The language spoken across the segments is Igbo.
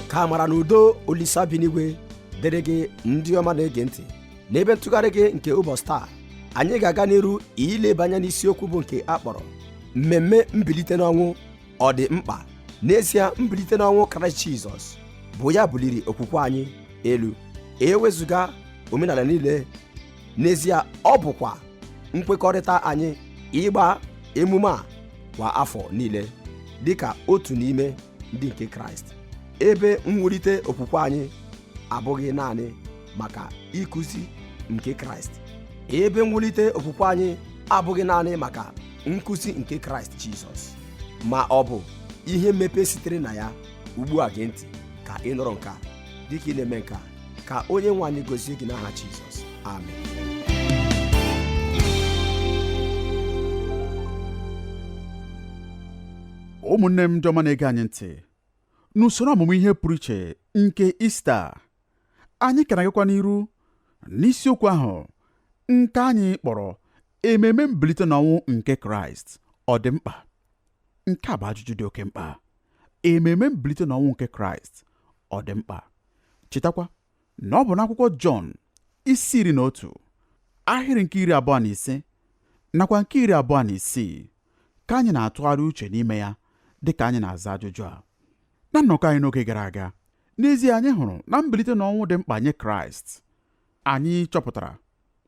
ka amara na udo Olisa bi n'igwe dịrị gị ndị ọma na-ege ntị. N'ebe ntụgharị gị nke ụbọchị taa, anyị ga-aga n'iru ileba anya n'isiokwu bụ nke akpọrọ mmemme mbilite n'ọnwụ ọ dị mkpa. N'ezie, mbilite n'ọnwụ Kraịst Jizọs bụ ya buliri okwukwe anyị elu, ewezụga omenala niile. N'ezie, ọ bụkwa nkwekọrịta anyị ịgba emume a kwa afọ niile dịka otu n'ime ndị nke Kraịst. Ebe mwulite okwukwe anyị abụghị naanị maka ịkụzi nke Kraịst. Ebe mwulite okwukwe anyị abụghị naanị maka nkụzi nke Kraịst Jizọs, ma ọ bụ ihe mmepe sitere na ya. Ugbu a gee ntị ka ị nụrụ nke a. Dịka ị na-eme nke a, ka onye nwe anyị gozie gị n'aha Jizọs. Amen. Ụmụnne m ndị ọma na-ege anyị ntị, n'usoro ọmụmụ ihe pụrụ iche nke Ista, anyị ka na-agakwa n'iru n'isiokwu ahụ nke anyị kpọrọ ememe mbilite n'ọnwụ nke Kraịst ọ dị mkpa. Nke a bụ ajụjụ dị oke mkpa. Ememe mbilite n'ọnwụ nke Kraịst ọ dị mkpa? Chetakwa na ọ bụ n'akwụkwọ Jọn isi 11 ahịrị nke 25 nakwa nke 26 ka anyị na-atụgharị uche n'ime ya dịka anyị na-aza ajụjụ a. Na nnọkọ anyị n'oge gara aga, n'ezie anyị hụrụ na mbilite n'ọnwụ dị mkpa nye Kraịst. Anyị chọpụtara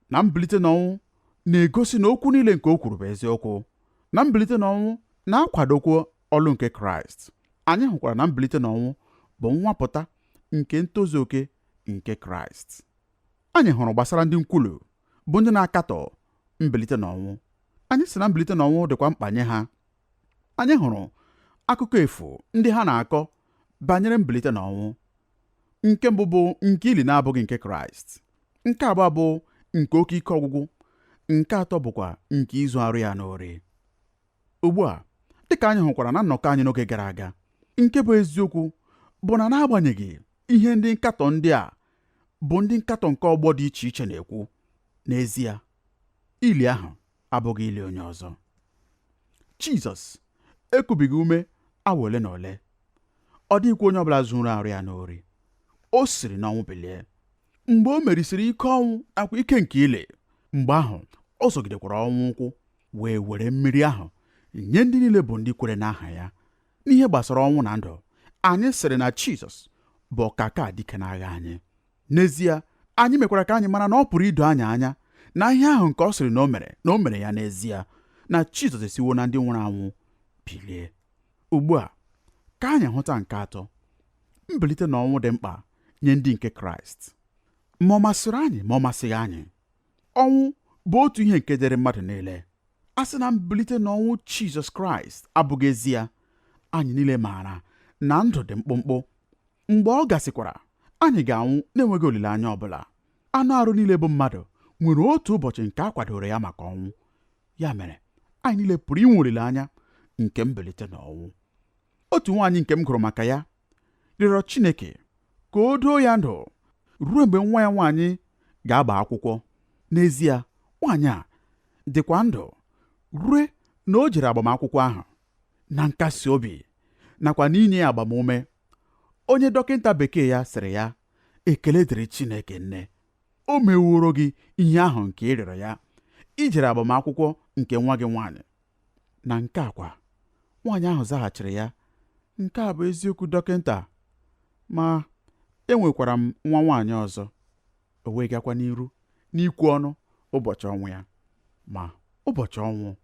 na mbilite n'ọnwụ na-egosi na okwu niile nke o kwuru bụ eziokwu, na mbilite n'ọnwụ na-akwadokwa ọlụ nke Kraịst. Anyị hụkwara na mbilite n'ọnwụ bụ nwapụta nke ntozu oke nke Kraịst. Anyị hụrụ gbasara ndị nkwulu bụ ndị na-akatọ mbilite n'ọnwụ. Anyị sị na mbilite n'ọnwụ dịkwa mkpa nye ha. Anyị hụrụ akụkọ efu ndị ha na-akọ banyere mbilite n'ọnwụ. Nke mbụ bụ nke ili na-abụghị nke Kraịst. Nke abụọ bụ nke oke ike ọgwụgwụ. Nke atọ bụkwa nke izu arụ ya n'ori. Ugbu a, dịka anyị hụkwara na nnọkọ anyị n'oge gara aga, nke bụ eziokwu bụ na n'agbanyeghị ihe ndị nkatọ ndị a bụ ndị nkatọ nke ọgbọ dị iche iche na-ekwu, n'ezie ili ahụ abụghị ili onye ọzọ. Jizọs ekubighị ume awa ole na ole. Ọ dịghịkwa onye ọbụla zuru arụ ya n'ori. O siri n'ọnwụ bilie. Mgbe o merisiri ike ọnwụ nakwa ike nke ile, mgbe ahụ ọ zọgidekwara ọnwụ ụkwụ wee were mmiri ahụ nye ndị niile bụ ndị kwere n'aha ya. N'ihe gbasara ọnwụ na ndụ, anyị sịrị na Jizọs bụ ọkaka dike n'agha anyị. N'ezie, anyị mekwara ka anyị mara na ọ pụrụ ido anyị anya na ihe ahụ nke ọ sịrị na o mere ya n'ezie, na Jizọs esiwo na ndị nwụrụ anwụ bilie. Ugbu a ka anyị hụta nke atọ. Mbilite n'ọnwụ dị mkpa nye ndị nke Kraịst. Ma ọ masịrị anyị ma ọ masịghị anyị, ọnwụ bụ otu ihe nke dịrị mmadụ niile. A sị na mbilite n'ọnwụ Jizọs Kraịst abụghị ezie, anyị niile maara na ndụ dị mkpụmkpụ. Mgbe ọ gasịkwara, anyị ga-anwụ na-enweghị olileanya ọbụla. Anụ arụ niile bụ mmadụ nwere otu ụbọchị nke a kwadoro ya maka ọnwụ. Ya mere, anyị niile pụrụ inwe olileanya nke mbilite n'ọnwụ. Otu nwaanyị nke m gụrụ maka ya rịọrọ Chineke ka o doo ya ndụ ruo mgbe nwa ya nwaanyị ga-agba akwụkwọ. N'ezie, nwaanyị a dịkwa ndụ ruo na o jere agbamakwụkwọ ahụ na nkasi obi nakwa n'inye ya agbamume. Onye dọkịta bekee ya sịrị ya, ekele dịrị Chineke nne, o meworo gị ihe ahụ nke ị rịọrọ ya. I jere agbamakwụkwọ nke nwa gị nwaanyị. Na nke akwa, nwaanyị ahụ zaghachiri ya, nke a bụ eziokwu dọkịta, ma enwekwara m nwa nwaanyị ọzọ. O wee gakwa n'iru n'ikwu ọnụ ụbọchị ọnwụ ya. Ma ụbọchị ọnwụ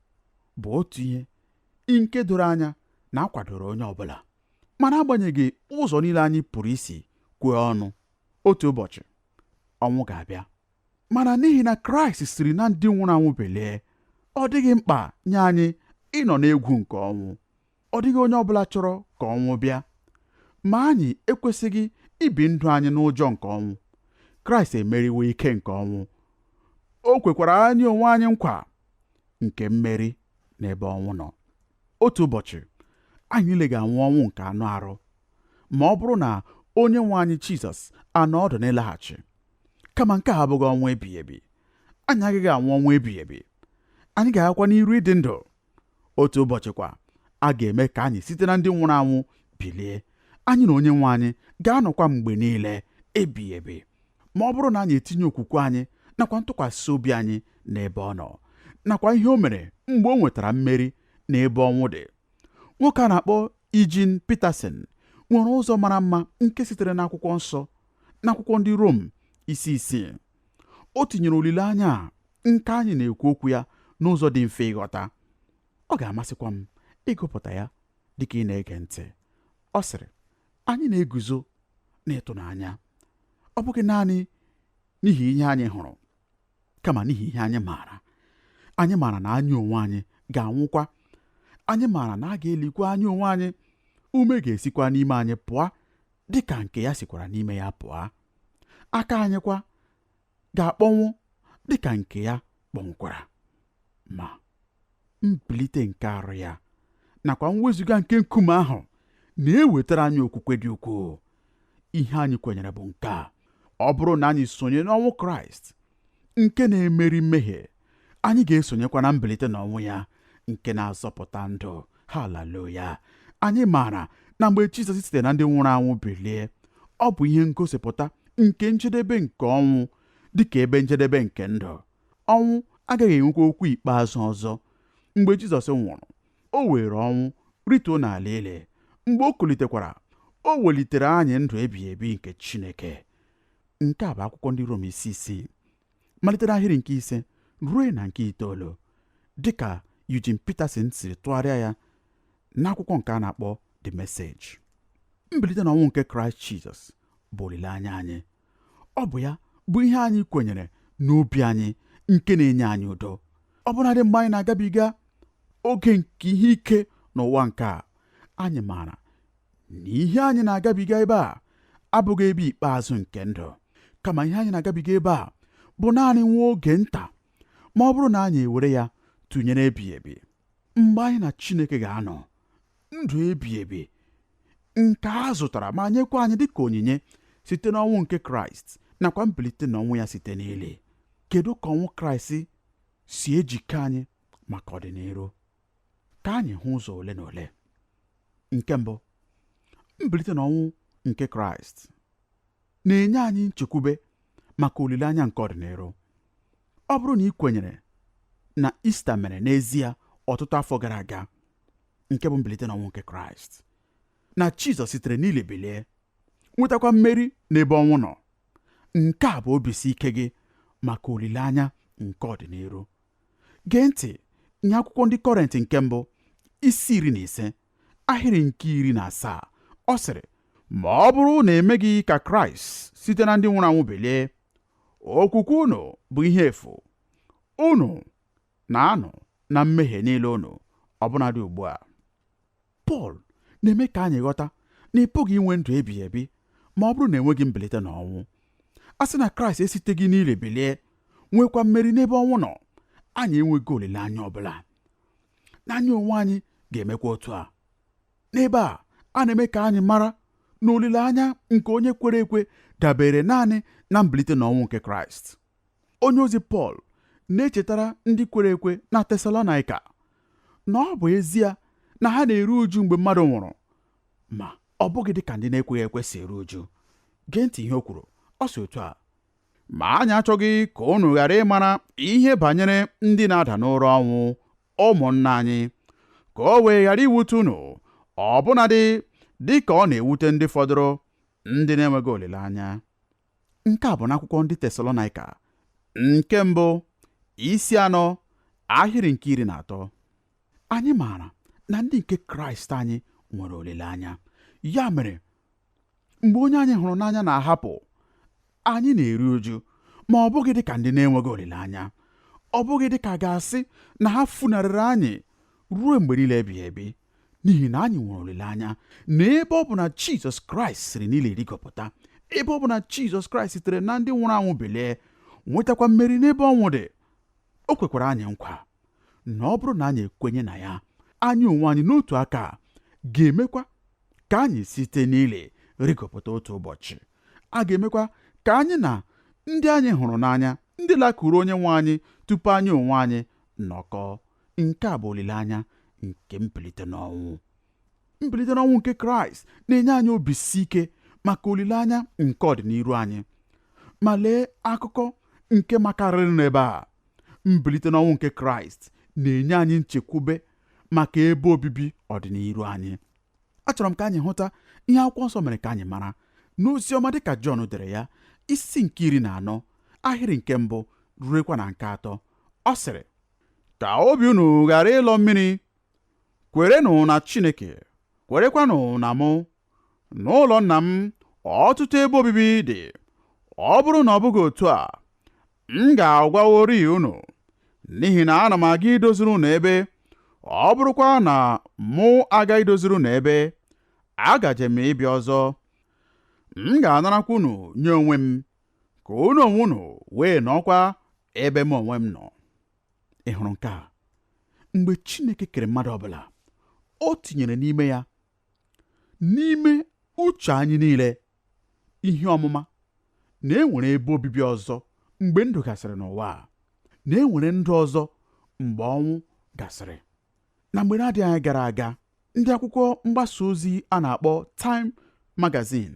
bụ otu ihe nke doro anya na akwadoro onye ọbụla. Mana agbanyeghị ụzọ niile anyị pụrụ isi kwee ọnụ, otu ụbọchị ọnwụ ga-abịa. Mana n'ihi na Kraịst siri na ndị nwụrụ anwụ bilie, ọ dịghị mkpa nye anyị ịnọ n'egwu nke ọnwụ. Ọ dịghị onye ọbụla chọrọ ka ọnwụ bịa, ma anyị ekwesịghị ibi ndụ anyị n'ụjọ nke ọnwụ. Kraịst emeriwo ike nke ọnwụ. O kwekwara anyị onwe anyị nkwa nke mmeri n'ebe ọnwụ nọ. Otu ụbọchị anyị niile ga-anwụ ọnwụ nke anụ arụ, ma ọ bụrụ na onye nwe anyị Jizọs anọ ọdụ n'ịlaghachi. Kama nke a abụghị ọnwụ ebighị ebi. Anyị agaghị anwụ ọnwụ ebighị ebi. Anyị ga-agakwa n'iru ịdị ndụ. Otu ụbọchị kwa, a ga-eme ka anyị site na ndị nwụrụ anwụ bilie. anyị na onye nwe anyị ga-anọkwa mgbe niile ebighị ebi ma ọ bụrụ na anyị etinye okwukwe anyị nakwa ntụkwasị obi anyị n'ebe ọ nọ nakwa ihe o mere mgbe o nwetara mmeri n'ebe ọnwụ dị. Nwoke a na-akpọ Eugene Peterson nwere ụzọ mara mma nke sitere n'akwụkwọ nsọ n'akwụkwọ ndị Rom isi 6. O tinyere olileanya a nke anyị na-ekwu okwu ya n'ụzọ dị mfe ịghọta. Ọ ga-amasịkwa m ịgụpụta ya dịka ị na-ege ntị. Ọ sịrị, anyị na-eguzo n'ịtụnanya, ọ bụghị naanị n'ihi ihe anyị hụrụ kama n'ihi ihe anyị maara. Anyị maara na anyị onwe anyị ga-anwụkwa. Anyị maara na a ga-elikwa anyị onwe anyị, ume ga-esikwa n'ime anyị pụọ dịka nke ya sikwara n'ime ya pụọ. Aka anyị kwa ga-akpọnwụ dịka nke ya kpọnwụkwara. Ma mbilite nke arụ ya nakwa mwezuga nke nkume ahụ na-ewetara anyị okwukwe dị ukwuu. Ihe anyị kwenyere bụ nke a: ọ bụrụ na anyị sonye n'ọnwụ Kraịst nke na-emeri mmehie, anyị ga-esonyekwa na mbilite n'ọnwụ ya nke na-azọpụta ndụ. Haleluya! Anyị maara na mgbe Jizọs sitere na ndị nwụrụ anwụ bilie, ọ bụ ihe ngosipụta nke njedebe nke ọnwụ dịka ebe njedebe nke ndụ. Ọnwụ agaghị enwekwa okwu ikpeazụ ọzọ. Mgbe Jizọs nwụrụ, o were ọnwụ rituo n'ala ili. Mgbe o kulitekwara, o welitere anyị ndụ ebighị ebi nke Chineke. Nke a bụ akwụkwọ ndị Rom isi 6 malitere ahịrị nke 5 ruo na nke 9 dịka Eugene Peterson siri tụgharịa ya n'akwụkwọ nke a na-akpọ The Message. Mbilite n'ọnwụ nke Kraịst Jizọs bụ olileanya anyị. Ọ bụ ya bụ ihe anyị kwenyere n'obi anyị nke na-enye anyị udo. Ọbụnadị mgbe anyị na-agabiga oge nke ihe ike n'ụwa nke a, anyị maara na ihe anyị na-agabiga ebe a abụghị ebe ikpeazụ nke ndụ, kama ihe anyị na-agabiga ebe a bụ naanị nwa oge nta ma ọ bụrụ na anyị ewere ya tụnyere ebighị ebi, mgbe anyị na Chineke ga-anọ ndụ ebighị ebi nke a zụtara ma nyekwa anyị dịka onyinye site n'ọnwụ nke Kraịst nakwa mbilite n'ọnwụ ya site n'ili. Kedu ka ọnwụ Kraịst si ejike anyị maka ọdịnihu? Ka anyị hụ ụzọ ole na ole. Nke mbụ, mbilite n'ọnwụ nke Kraịst na-enye anyị nchekwube maka olileanya nke ọdịnihu. Ọ bụrụ na ị kwenyere na Ista mere n'ezie ọtụtụ afọ gara aga, nke bụ mbilite n'ọnwụ nke Kraịst, na Jizọs sitere n'ili bilie nwetakwa mmeri n'ebe ọnwụ nọ, nke a bụ obisi ike gị maka olileanya nke ọdịnihu. Gee ntị nye akwụkwọ ndị Kọrentị nke mbụ isi 15 ahịrị nke 17. Ọ sịrị, ma ọ bụrụ na emeghị ka Kraịst site na ndị nwụrụ anwụ bilie, okwukwe unu bụ ihe efu, unu na-anọ na mmehie niile unu ọbụnadị ugbu a. Pọl na-eme ka anyị ghọta na ị pụghị inwe ndụ ebighị ebi ma ọ bụrụ na enweghị mbilite n'ọnwụ. A sị na Kraịst esiteghị n'ili bilie nwekwa mmeri n'ebe ọnwụ nọ, anyị enweghị olileanya ọbụla. Na anyị onwe anyị ga-emekwa otu a. N'ebe a na-eme ka anyị mara na olileanya nke onye kwere ekwe dabere naanị na mbilite n'ọnwụ nke Kraịst. Onye ozi Pọl na-echetara ndị kwere ekwe na Tesalonaịka na ọ bụ ezie na ha na-eru uju mgbe mmadụ nwụrụ, ma ọ bụghị dịka ndị na-ekweghị ekwe si eru uju. Gee ntị ihe o kwuru. Ọ sị otu a: ma anyị achọghị ka unu ghara ịmara ihe banyere ndị na-ada n'ụra ọnwụ, ụmụnna anyị, ka o wee ghara iwute unu ọbụnadị dị ka ọ na-ewute ndị fọdụrụ, ndị na-enweghị olileanya. Nke a bụ n'akwụkwọ ndị Tesalonaịka nke mbụ isi 4 ahịrị nke 13. Anyị maara na ndị nke Kraịst anyị nwere olileanya. Ya mere, mgbe onye anyị hụrụ n'anya na-ahapụ, anyị na-eru uju, ma ọ bụghị dịka ndị na-enweghị olileanya. Ọ bụghị dịka ga-asị na ha funarịrị anyị ruo mgbe niile ebighị ebi, n'ihi na anyị nwere olileanya na ebe ọ bụ na Jizọs Kraịst siri n'ili rigopụta, ebe ọ bụ na Jizọs Kraịst sitere na ndị nwụrụ anwụ bilie nwetakwa mmeri n'ebe ọnwụ dị. O kwekwara anyị nkwa na ọ bụrụ na anyị ekwenye na ya, anyị onwe anyị n'otu aka ga-emekwa ka anyị site n'ili rigopụta otu ụbọchị. A ga-emekwa ka anyị na ndị anyị hụrụ n'anya, ndị lakụrụ onye nwe anyị tupu anyị onwe anyị nnọkọ. Nke a bụ olileanya nke mbilite n'ọnwụ. mbilite n'ọnwụ nke Kraịst na-enye anyị obi isi ike maka olileanya nke ọdịnihu anyị. Ma lee akụkọ nke makarịrị n'ebe a. Mbilite n'ọnwụ nke Kraịst na-enye anyị nchekwube maka ebe obibi ọdịnihu anyị. Achọrọ m ka anyị hụta ihe akwụkwọ nsọ mere ka anyị mara n'ozi ọma dịka Jọn dere ya, isi nke 14 ahịrị nke 1 ruekwa na nke 3. Ọ sịrị, ka obi unu ghara ịlọ mmiri, kwerenụ na Chineke, kwerekwanụ na mụ. N'ụlọ Nna m ọtụtụ ebe obibi dị. Ọ bụrụ na ọ bụghị otu a, m ga-agwaworị unu, n'ihi na ana m aga idoziri unu ebe. Ọ bụrụkwa na mụ aga idoziri unu ebe, agaje m ịbịa ọzọ, m ga-anarakwa unu nye onwe m, ka unu onwe unu wee nọkwa ebe m onwe m nọ. Ị hụrụ nke a? Mgbe Chineke kere mmadụ ọbụla, o tinyere n'ime ya, n'ime uche anyị niile, ihe ọmụma na enwere ebe obibi ọzọ mgbe ndụ gasịrị n'ụwa, na enwere ndụ ọzọ mgbe ọnwụ gasịrị. Na mgbe na-adịghị anya gara aga, ndị akwụkwọ mgbasa ozi a na-akpọ Time Magazine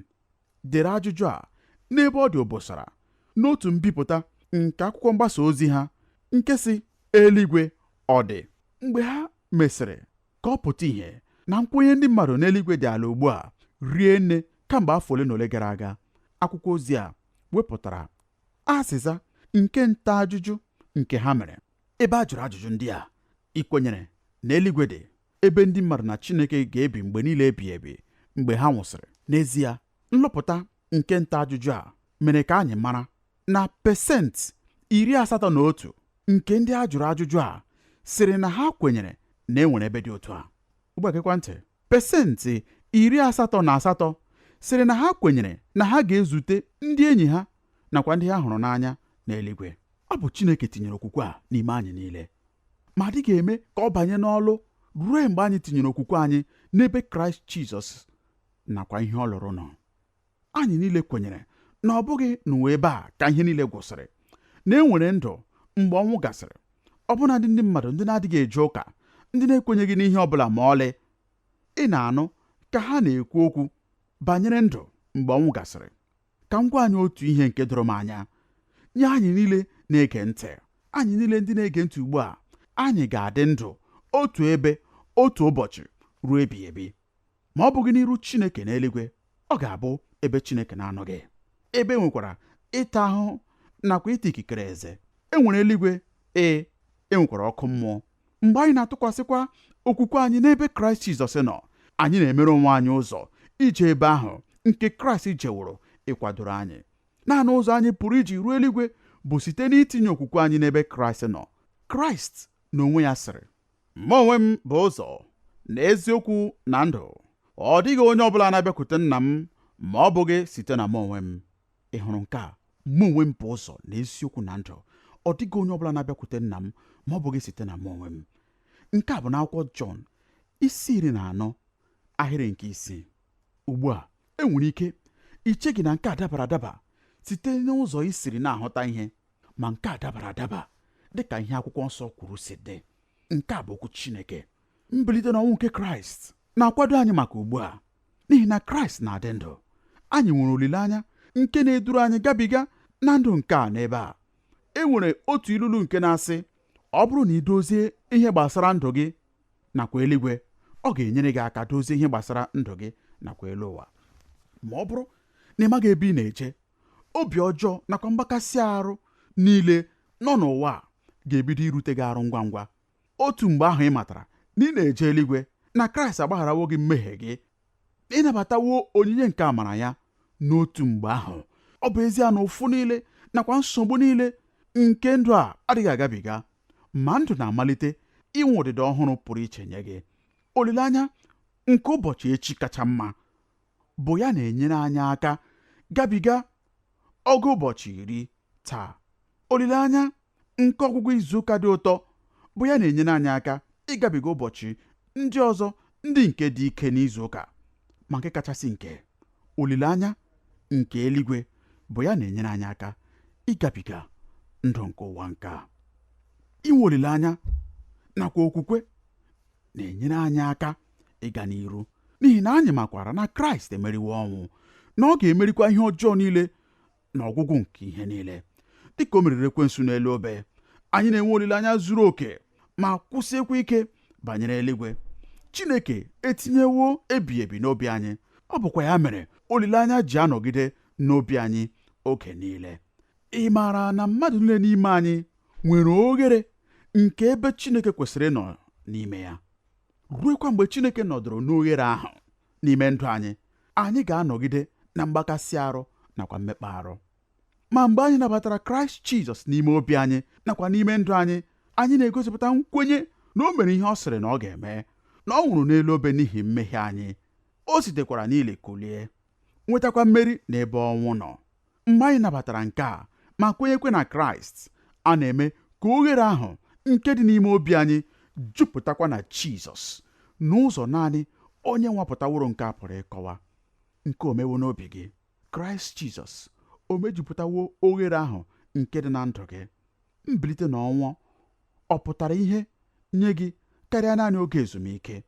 dere ajụjụ a n'ebe ọ dị obosara n'otu mbipụta nke akwụkwọ mgbasa ozi ha nke si eluigwe ọ dị. Mgbe ha mesịrị ka ọ pụta ìhè na nkwenye ndị mmadụ n'eluigwe dị ala ugbu a rie nne kamgbe afọ ole na ole gara aga, akwụkwọ ozi a wepụtara azịza nke nta ajụjụ nke ha mere, ebe a jụrụ ajụjụ ndị a. Ị kwenyere na eluigwe dị ebe ndị mmadụ na Chineke ga-ebi mgbe niile ebighị ebi mgbe ha nwụsịrị? N'ezie, nlọpụta nke nta ajụjụ a mere ka anyị mara na 81% nke ndị a jụrụ ajụjụ a sịrị na ha kwenyere na enwere ebe dị otu a. Ugbakekwa ntị, 88% sịrị na ha kwenyere na ha ga-ezute ndị enyi ha nakwa ndị ha hụrụ n'anya n'eluigwe. Ọ bụ Chineke tinyere okwukwe a n'ime anyị niile, ma adịghị eme ka ọ banye n'ọlụ ruo mgbe anyị tinyere okwukwe anyị n'ebe Kraịst Jizọs nakwa ihe ọ lụrụ nọ. Anyị niile kwenyere na ọ bụghị n'ụwa ebe a ka ihe niile gwụsịrị, na enwere ndụ mgbe ọnwụ gasịrị. Ọbụnadị ndị mmadụ ndị na-adịghị eje ụka, ndị na-ekwenyeghị n'ihe ọbụla ma ọlị, ị na-anụ ka ha na-ekwu okwu banyere ndụ mgbe ọnwụ gasịrị. Ka m gwa anyị otu ihe nke doro m anya nye anyị niile na-ege ntị. Anyị niile ndị na-ege ntị ugbu a, anyị ga-adị ndụ otu ebe otu ụbọchị ruo ebighị ebi. Ma ọ bụghị n'iru Chineke n'eluigwe, ọ ga-abụ ebe Chineke na-anọghị, ebe nwekwara ịta ahụhụ nakwa ịta ikikere eze. Enwere eluigwe, enwekwara ọkụ mmụọ. Mgbe anyị na-atụkwasịkwa okwukwe anyị n'ebe Kraịst Jizọs nọ, anyị na-emere onwe anyị ụzọ ije ebe ahụ nke Kraịst jeworo ịkwadoro anyị. Naanị ụzọ anyị pụrụ iji ruo eluigwe bụ site n'itinye okwukwe anyị n'ebe Kraịst nọ. Kraịst n'onwe ya sịrị, mụ onwe m bụ ụzọ na eziokwu na ndụ. Ọ dịghị onye ọbụla na-abịakwute Nna m ma ọ bụghị site na mụ onwe m. Ị hụrụ nke a? Mụ onwe m bụ ụzọ na eziokwu na ndụ. Ọ dịghị onye ọbụla na-abịakwute Nna m ma ọ bụghị site na mụ onwe m. Nke a bụ n'akwụkwọ Jọn isi 14 ahịrị nke 6. Ugbu a, enwere ike iche gị na nke a dabara adaba site n'ụzọ i siri na-ahụta ihe, ma nke a dabara adaba dịka ihe akwụkwọ nsọ kwuru si dị. Nke a bụ okwu Chineke. Mbilite n'ọnwụ nke Kraịst na-akwado anyị maka ugbu a, n'ihi na Kraịst na-adị ndụ. Anyị nwere olileanya nke na-eduru anyị gabiga na ndụ nke a n'ebe a. E nwere otu ilulu nke na-asị, ọ bụrụ na ị dozie ihe gbasara ndụ gị nakwa eluigwe, ọ ga-enyere gị aka dozie ihe gbasara ndụ gị nakwa elu ụwa. Ma ọ bụrụ na ị maghị ebe ị na-eje, obi ọjọọ nakwa mgbakasị arụ niile nọ n'ụwa a ga-ebido irute gị arụ ngwa ngwa. Otu mgbe ahụ ị matara na ị na-eje eluigwe, na Kraịst agbagharawo gị mmehie gị, ịnabatawo onyinye nke amara ya, n'otu mgbe ahụ ọ bụ ezie na ụfụ niile nakwa nsogbu niile nke ndụ a adịghị agabiga, ma ndụ na-amalite inwe ụdịdị ọhụrụ pụrụ iche nye gị. Olileanya nke ụbọchị echi kacha mma bụ ya na-enyere anyị aka gabiga oge ụbọchị 10 taa. Olileanya nke ọgwụgwụ izuụka dị ụtọ bụ ya na-enyere anyị aka ịgabiga ụbọchị ndị ọzọ ndị nke dị ike n'izuụka. Ma nke kachasị nke, olileanya nke eluigwe bụ ya na-enyere anyị aka ịgabiga ndụ nke ụwa nke a. Inwe olileanya nakwa okwukwe na-enyere anyị aka ịga n'iru n'ihi na anyị makwara na Kraịst emeriwo ọnwụ, na ọ ga-emerikwa ihe ọjọọ niile na ọgwụgwụ nke ihe niile. Dịka o meriri ekwensu n'elu obe, anyị na-enwe olileanya zuru oke ma kwụsiekwa ike banyere eluigwe. Chineke etinyewo ebighị ebi n'obi anyị. Ọ bụkwa ya mere olileanya ji anọgide n'obi anyị oge niile. Ị maara na mmadụ niile n'ime anyị nwere oghere nke ebe Chineke kwesịrị ịnọ n'ime ya. Ruekwa mgbe Chineke nọdụrụ n'oghere ahụ n'ime ndụ anyị, anyị ga-anọgide na mgbakasị arụ nakwa mmekpa arụ. Ma mgbe anyị nabatara Kraịst Jizọs n'ime obi anyị nakwa n'ime ndụ anyị, anyị na-egosipụta nkwenye na o mere ihe ọ sịrị na ọ ga-eme, na ọ nwụrụ n'elu obe n'ihi mmehie anyị. O sitekwara n'ili kulie, nwetakwa mmeri n'ebe ọnwụ nọ. Mgbe anyị nabatara nke a ma kwenyekwe na Kraịst, a na-eme ka oghere ahụ nke dị n'ime obi anyị jupụtakwa na Jizọs n'ụzọ naanị onye nwapụtaworo nke a pụrụ ịkọwa. Nke o mewo n'obi gị. Kraịst Jizọs o mejupụtawo oghere ahụ nke dị na ndụ gị. Mbilite n'ọnwụ ọ pụtara ihe nye gị karịa naanị oge ezumike.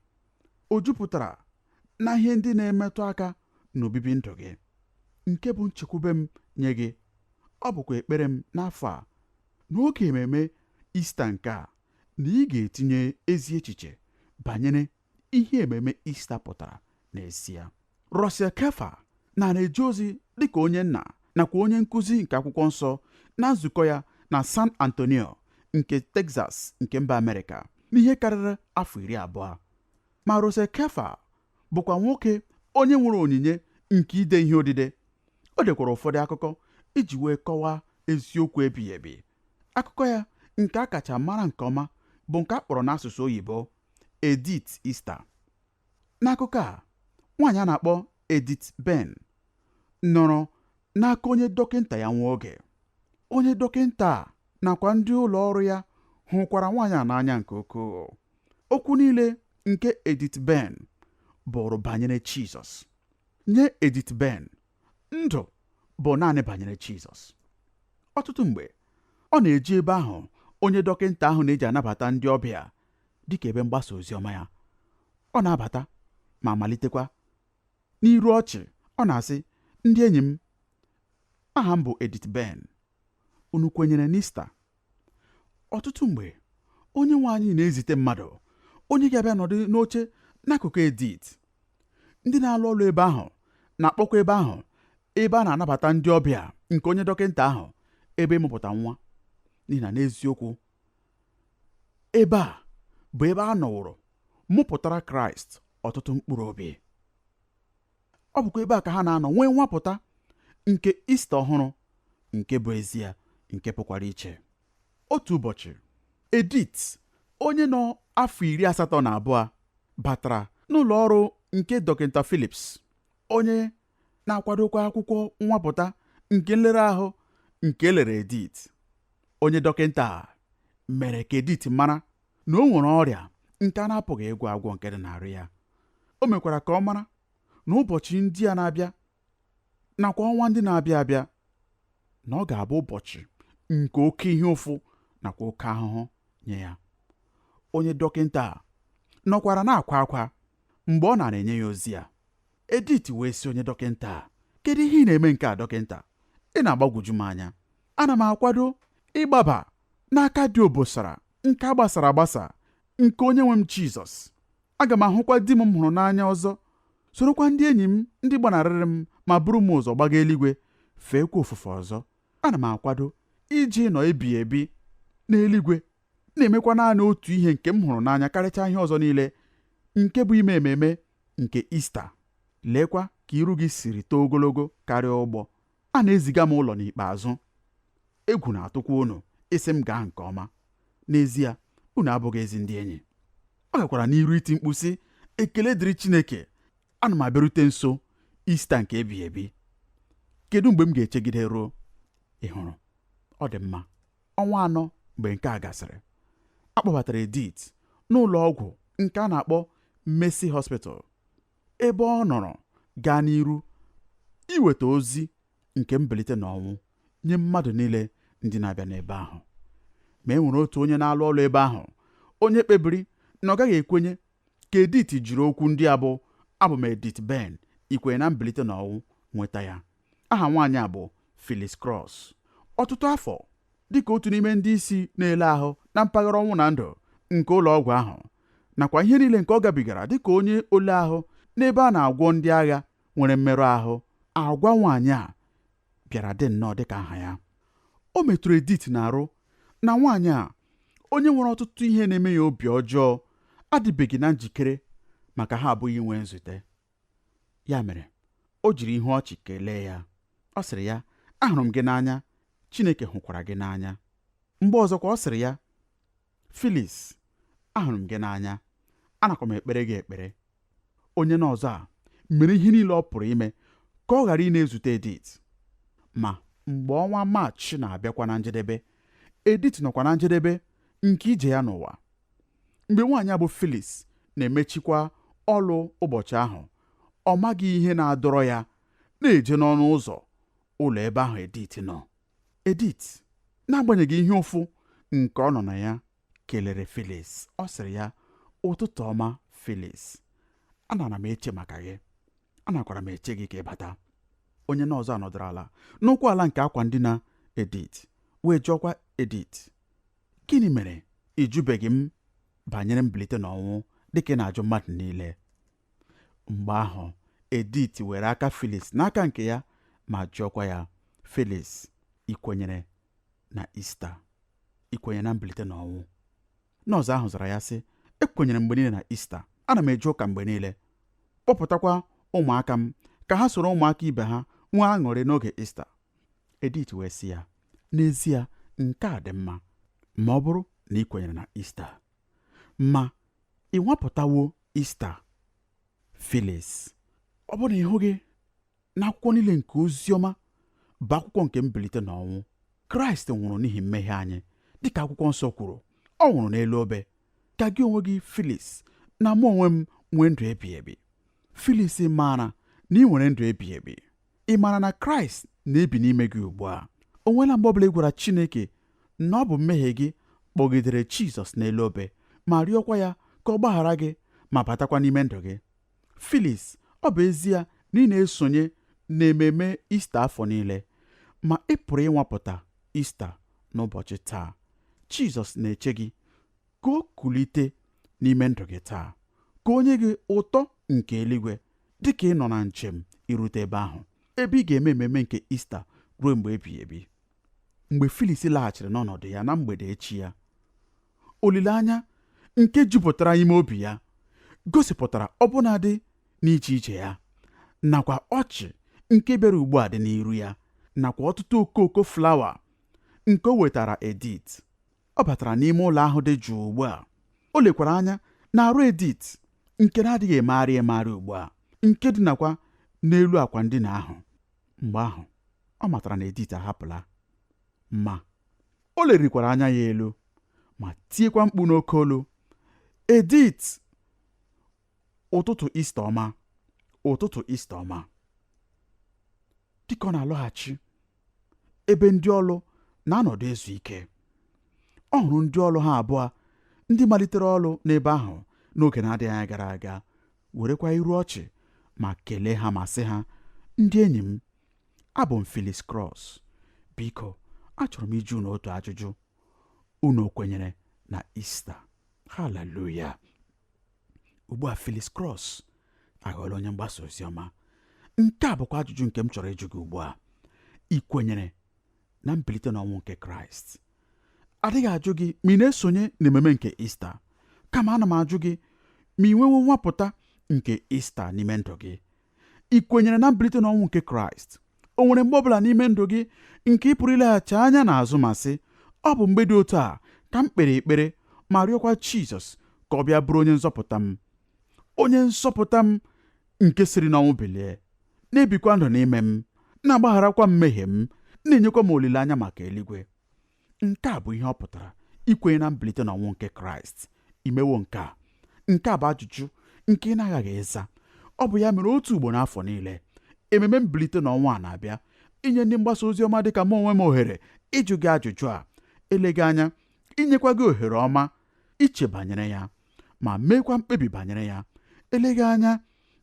O jupụtara na ihe ndị na-emetụ aka n'obibi ndụ gị. Nke bụ nchekwube m nye gị. Ọ bụkwa ekpere m n'afọ a, n'oge ememe Ista nke a, na ị ga-etinye ezi echiche banyere ihe ememe Ista pụtara n'ezie. Russell Kefa na-eje ozi dịka onye nna nakwa onye nkụzi nke akwụkwọ nsọ na nzukọ ya na San Antonio nke Texas nke mba Amerịka n'ihe karịrị afọ 20. Ma Russell Kefa bụkwa nwoke onye nwere onyinye nke ide ihe odide. O dekwara ụfọdụ akụkọ iji wee kọwaa eziokwu ebighị ebi. Akụkọ ya nke a kacha mara nke ọma bụ nke a kpọrọ n'asụsụ oyibo Edith Easter. N'akụkọ a, nwaanyị a na-akpọ Edith Benn nọrọ n'aka onye dọkịnta ya nwa oge. Onye dọkịnta a nakwa ndị ụlọ ọrụ ya hụkwara nwaanyị a n'anya nke ukwuu. Okwu niile nke Edith Benn bụrụ banyere Jizọs. Nye Edith Benn, ndụ bụ naanị banyere Jizọs. Ọtụtụ mgbe ọ na-eji ebe ahụ onye dọkịnta ahụ na-eji anabata ndị ọbịa dịka ebe mgbasa ozi ọma ya. Ọ na-abata ma malitekwa n'iru ọchị. Ọ na-asị, ndị enyi m, aha m bụ Edith Benn, unu kwenyere n'Ista? Ọtụtụ mgbe onye nwe anyị na-ezite mmadụ onye ga-abịa nọdụ n'oche n'akụkụ Edith. Ndị na-alụ ọrụ ebe ahụ na-akpọkwa ebe ahụ ebe a na-anabata ndị ọbịa nke onye dọkịnta ahụ ebe ịmụpụta nwa, n'ihi na n'eziokwu ebe a bụ ebe a nọwụrụ mụpụtara Kraịst ọtụtụ mkpụrụ obi. Ọ bụkwa ebe a ka ha na-anọ nwee nwapụta nke Ista ọhụrụ nke bụ ezie nke pụkwara iche. Otu ụbọchị, Edith, onye nọ afọ 82, batara n'ụlọ ọrụ nke dọkịnta Phillips, onye na-akwadokwa akwụkwọ nwapụta nke nlere ahụ nke elere Edith. Onye dọkịnta a mere ka Edith mara na o nwere ọrịa nke a na-apụghị ịgwọ agwọ nke dị n'arụ ya. O mekwara ka ọ mara na ụbọchị ndị a na-abịa nakwa ọnwa ndị na-abịa abịa na ọ ga-abụ ụbọchị nke oke ihe ụfụ nakwa oke ahụhụ nye ya. Onye dọkịnta a nọkwara na-akwa akwa mgbe ọ na-enye ya ozi a. Edith wee sị onye dọkịnta a, kedu ihe ị na-eme nke a dọkịnta? Ị na-agbagwoju m anya. Ana m akwado ịgbaba n'aka dị obosara nke a gbasara agbasa nke onye nwe m Jizọs. Aga m ahụkwa di m hụrụ n'anya ọzọ, sorokwa ndị enyi m ndị gbanarịrị m ma buru m ụzọ gbaga eluigwe, feekwa ofufe ọzọ. Ana m akwado iji nọ ebighị ebi n'eluigwe, na-emekwa naanị otu ihe nke m hụrụ n'anya karịchaa ihe ọzọ niile, nke bụ ime ememe nke Ista. Leekwa ka iru gị siri too ogologo karịa ụgbọ. A na-eziga m ụlọ n'ikpeazụ. Egwu na-atụkwa unu isi m gaa nke ọma. N'ezie, unu abụghị ezi ndị enyi. Ọ gakwara n'iru iti mkpu sị, ekele dịrị Chineke, ana m abịarute nso Ista nke ebighị ebi. Kedu mgbe m ga-echegide ruo? Ị hụrụ, ọ dị mma. Ọnwa 4 mgbe nke a gasịrị, a kpọbatara Edith n'ụlọ ọgwụ nke a na-akpọ Mercy Hospital, ebe ọ nọrọ gaa n'iru iweta ozi nke mbilite n'ọnwụ nye mmadụ niile ndị na-abịa n'ebe ahụ. Ma e nwere otu onye na-alụ ọrụ ebe ahụ, onye kpebiri na ọ gaghị ekwenye ka Edith jiri okwu ndị a bụ abụ m Edith Ben, ikwenye na mbilite n'ọnwụ nweta ya. Aha nwaanyị a bụ Phyllis Cross. Ọtụtụ afọ dịka otu n'ime ndị isi na-ele ahụ na mpaghara ọnwụ na ndụ nke ụlọ ọgwụ ahụ, nakwa ihe niile nke ọ gabigara dịka onye ole ahụ n'ebe a na-agwọ ndị agha nwere mmerụ ahụ, agwa nwaanyị a bịara dị nnọọ dịka aha ya. O metụrụ Edith n'arụ na nwaanyị a, onye nwere ọtụtụ ihe na-eme ya obi ọjọọ, adịbeghị na njikere maka ha abụghị inwe nzute. Ya mere o jiri ihu ọchị kelee ya. Ọ sịrị ya, ahụrụ m gị n'anya, Chineke hụkwara gị n'anya. Mgbe ọzọkwa ọ sịrị ya, Phyllis, ahụrụ m gị n'anya, anakwa m ekpere gị ekpere. Onye n'ọzọ a mere ihe niile ọ pụrụ ime ka ọ ghara ị na-ezute Edith. Ma mgbe ọnwa Maachị na-abịakwa na njedebe, Edith nọkwa na njedebe nke ije ya n'ụwa. Mgbe nwaanyị bụ Phyllis na-emechikwa ọlụ ụbọchị ahụ, ọ maghị ihe na-adọrọ ya na-eje n'ọnụ ụzọ ụlọ ebe ahụ Edith nọ. Edith, n'agbanyeghị ihe ụfụ nke ọ nọ na ya, kelere Phyllis. Ọ sịrị ya, ụtụtụ ọma Phyllis, anara m eche maka gị, anakwara m eche gị ka ị bata. Onye n'ọzọ anọdụrụ ala n'ụkwụ ala nke akwa ndina Edith wee jụọkwa Edith, gịnị mere ị jụbeghị m banyere mbilite n'ọnwụ dịka ị na-ajụ mmadụ niile? Mgbe ahụ Edith were aka Phyllis n'aka nke ya ma jụọkwa ya, Phyllis, ị kwenyere na Ista? Ị kwenyere na mbilite n'ọnwụ? Nọọsụ ahụ zara ya sị, ekwenyere mgbe niile na Ista, ana m eje ụka mgbe niile, kpọpụtakwa ụmụaka m ka ha soro ụmụaka ibe ha nwee aṅụrị n'oge Ista. Edith wee sị ya, n'ezie nke a dị mma ma ọ bụrụ na ị kwenyere na Ista, ma ị nwapụtawo Ista? Phyllis, ọ bụrụ na ị hụghị n'akwụkwọ niile nke ozi ọma bụ akwụkwọ nke mbilite n'ọnwụ, Kraịst nwụrụ n'ihi mmehie anyị dịka akwụkwọ nsọ kwuru. Ọ nwụrụ n'elu obe ka gị onwe gị Phyllis na mụ onwe m nwee ndụ ebighị ebi. Phyllis maara na ị nwere ndụ ebighị ebi. Ị maara na Kraịst na-ebi n'ime gị ugbu a. O nweela mgbe ọbụla ị gwara Chineke na ọ bụ mmehie gị kpọgidere Jizọs n'elu obe ma rịọkwa ya ka ọ gbaghara gị ma batakwa n'ime ndụ gị? Phyllis, ọ bụ ezie na ị na-esonye n'ememe Ista afọ niile, ma ị pụrụ ịnwapụta Ista n'ụbọchị taa. Jizọs na-eche gị ka o kulite n'ime ndụ gị taa, ka o nye gị ụtọ nke eluigwe dịka ị nọ na njem irute ebe ahụ, ebe ị ga-eme ememe nke Ista ruo mgbe ebighị ebi. Mgbe Phyllis laghachiri n'ọnọdụ ya na mgbede echi ya, olileanya nke jupụtara ime obi ya gosipụtara ọbụnadị n'iche iche ya, nakwa ọchị nke bịara ugbu a dị n'iru ya, nakwa ọtụtụ okooko flawa nke o wetara Edith. Ọ batara n'ime ụlọ ahụ dị jụụ ugbu a. O lekwara anya na-arụ Edith nke na-adịghị emegharị ugbu a, nke dị nakwa n'elu akwa ndina ahụ. Mgbe ahụ ọ matara na Edith ahapụla, ma o lerikwara anya ya elu ma tiekwa mkpu n'oke olu, Edith, ụtụtụ Ista ọma, ụtụtụ Ista ọma. Dịka ọ na-alọghachi ebe ndị ọlụ na-anọdụ ezu ike, ọ hụrụ ndị ọlụ ha abụọ ndị malitere ọlụ n'ebe ahụ n'oge na-adịghị anya gara aga, werekwa iru ọchị ma kelee ha ma sị ha, ndị enyi m, abụ m Phyllis Cross. Biko, achọrọ m ịjụ unu otu ajụjụ. Unu kwenyere na Ista? Haleluya! Ugbu a Phyllis Cross aghọọla onye mgbasa ozi ọma. Nke a bụkwa ajụjụ nke m chọrọ ịjụ gị ugbu a. Ị kwenyere na mbilite n'ọnwụ nke Kraịst? Adịghị ajụ gị ma ị na-esonye n'ememe nke Ista, kama ana m ajụ gị ma ị nwewo nwapụta nke Ista n'ime ndụ gị. Ị kwenyere na mbilite n'ọnwụ nke Kraịst? O nwere mgbe ọbụla n'ime ndụ gị nke ị pụrụ ileghachi anya n'azụ ma sị, ọ bụ mgbe dị otu a ka m kpere ekpere ma rịọkwa Jizọs ka ọ bịa bụrụ onye nzọpụta m, onye nzọpụta m nke siri n'ọnwụ bilie, na-ebikwa ndụ n'ime m, na-agbagharakwa mmehie m, na-enyekwa m olileanya maka eluigwe. Nke a bụ ihe ọ pụtara ikwenye na mbilite n'ọnwụ nke Kraịst. Imewo nke a. Nke a bụ ajụjụ nke ị na-aghaghị ịza. Ọ bụ ya mere otu ugbo n'afọ niile ememe mbilite n'ọnwụ a na-abịa inye ndị mgbasa ozi ọma dịka m onwe m ohere ịjụ gị ajụjụ a, eleghị anya inyekwa gị ohere ọma iche banyere ya ma meekwa mkpebi banyere ya. Eleghị anya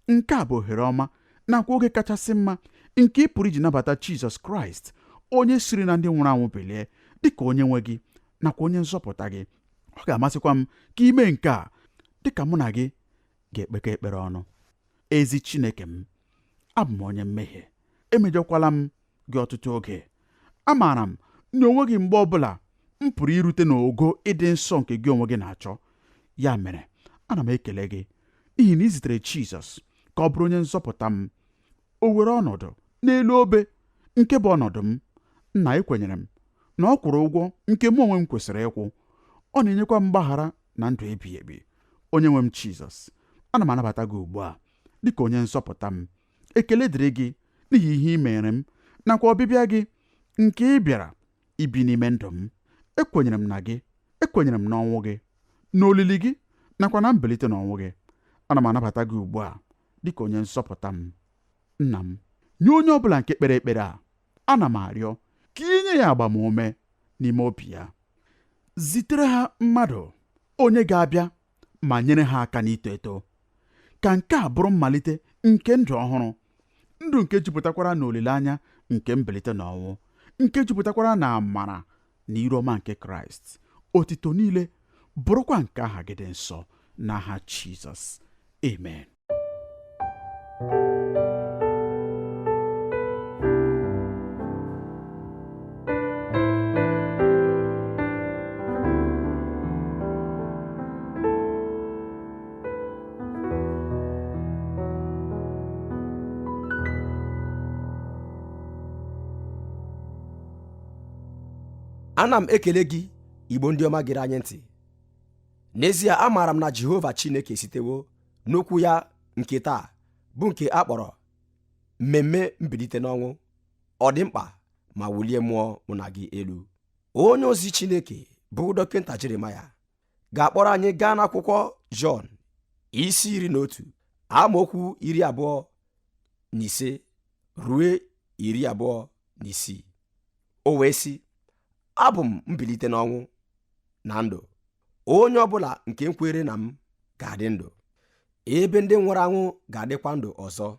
nke a bụ ohere ọma nakwa oge kachasị mma nke ị pụrụ iji nabata Jizọs Kraịst, onye siri na ndị nwụrụ anwụ bilie, dịka onye nwe gị nakwa onye nzọpụta gị. Ọ ga-amasịkwa m ka ị mee nke a dịka mụ na gị ga-ekpekọ ekpere ọnụ. Ezi Chineke m, abụ m onye mmehie, emejọkwala m gị ọtụtụ oge. Amaara m na onwe gị mgbe ọbụla m pụrụ irute n'ogo ịdị nsọ nke gị onwe gị na-achọ. Ya mere, ana m ekele gị n'ihi na ị zitere Jizọs ka ọ bụrụ onye nzọpụta m. O were ọnọdụ n'elu obe nke bụ ọnọdụ m. Nna, ekwenyere m na ọ kwụrụ ụgwọ nke mụ onwe m kwesịrị ịkwụ. Ọ na-enyekwa m mgbaghara na ndụ ebighị ebi. Onye nwe m Jizọs, ana m anabata gị ugbu a dịka onye nzọpụta m. Ekele dịrị gị n'ihi ihe ị mere m nakwa ọbịbịa gị nke ị bịara ibi n'ime ndụ m. Ekwenyere m na gị, ekwenyere m n'ọnwụ gị, n'olili gị nakwa na mbilite n'ọnwụ gị. Ana m anabata gị ugbu a dịka onye nzọpụta m. Nna m, nye onye ọbụla nke kpere ekpere a, ana m arịọ ka inye ya agbamume n'ime obi ya. Zitere ha mmadụ onye ga-abịa ma nyere ha aka n'ito eto. Ka nke a bụrụ mmalite nke ndụ ọhụrụ, ndụ nke jupụtakwara na olileanya nke mbilite n'ọnwụ, nke jupụtakwara na amara na iru ọma nke Kraịst. Otito niile bụrụkwa nke aha gị dị nsọ n'aha Jizọs. Amen. Ana m ekele gị, Igbo ndị ọma gere anyị ntị. N'ezie, amaara m na Jehova Chineke sitewo n'okwu ya nke taa bụ nke a kpọrọ mmemme mbilite n'ọnwụ ọ dị mkpa ma wulie mmụọ mụ na gị elu. Onye ozi Chineke bụ dọkịta Jeremaya ga-akpọrọ anyị gaa n'akwụkwọ Jọn isi 11 amaokwu 25 ruo 26. O wee sị, abụ m mbilite n'ọnwụ na ndụ. Onye ọbụla nke nkwere na m ga-adị ndụ, ebe ndị nwụrụ anwụ ga-adịkwa ndụ ọzọ.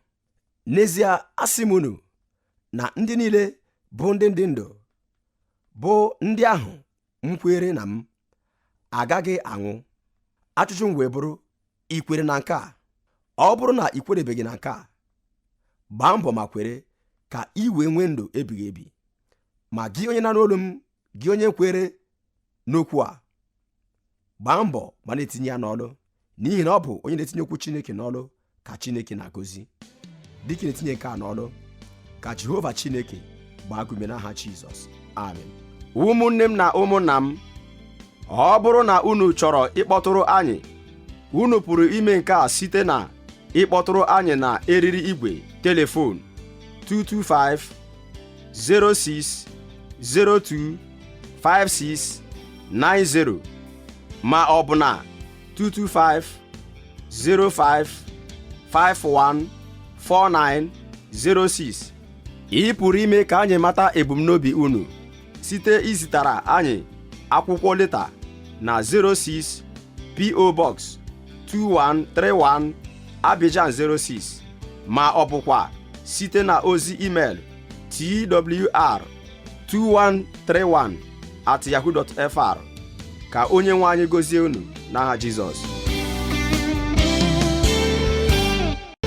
N'ezie, asị m unu na ndị niile bụ ndị dị ndụ, bụ ndị ahụ nkwere na m, agaghị anwụ. Ajụjụ m wee bụrụ, ikwere na nke a? Ọ bụrụ na ị kwerebeghị na nke a, gbaa mbọ ma kwere ka ị wee nwee ndụ ebighị ebi. Ma gị onye na-anụ olu m, gị onye kwere n'okwu a, gbaa mbọ ma na-etinye ya n'ọlụ, n'ihi na ọ bụ onye na-etinye okwu Chineke n'ọlụ ka Chineke na-agọzi. Dịka na-etinye nke a n'ọlụ, ka Jehova Chineke gbaa gị ume n'aha Jizọs. Amen. Ụmụnne m na ụmụnna m, ọ bụrụ na unu chọrọ ịkpọtụrụ anyị, unu pụrụ ime nke a site na ịkpọtụrụ anyị na eriri igwe telefon 225 06 02 56 90 ma ọ bụ na 225 05 51 49 06. Ị pụrụ ime ka anyị mata ebumnobi unu site izitara anyị akwụkwọ leta na 06 PO Box 2131 Abidjan 06, ma ọ bụkwa site na ozi email twr2131@yahoo.fr. Ka onye nwe anyị gọzie unu n'aha Jizọs.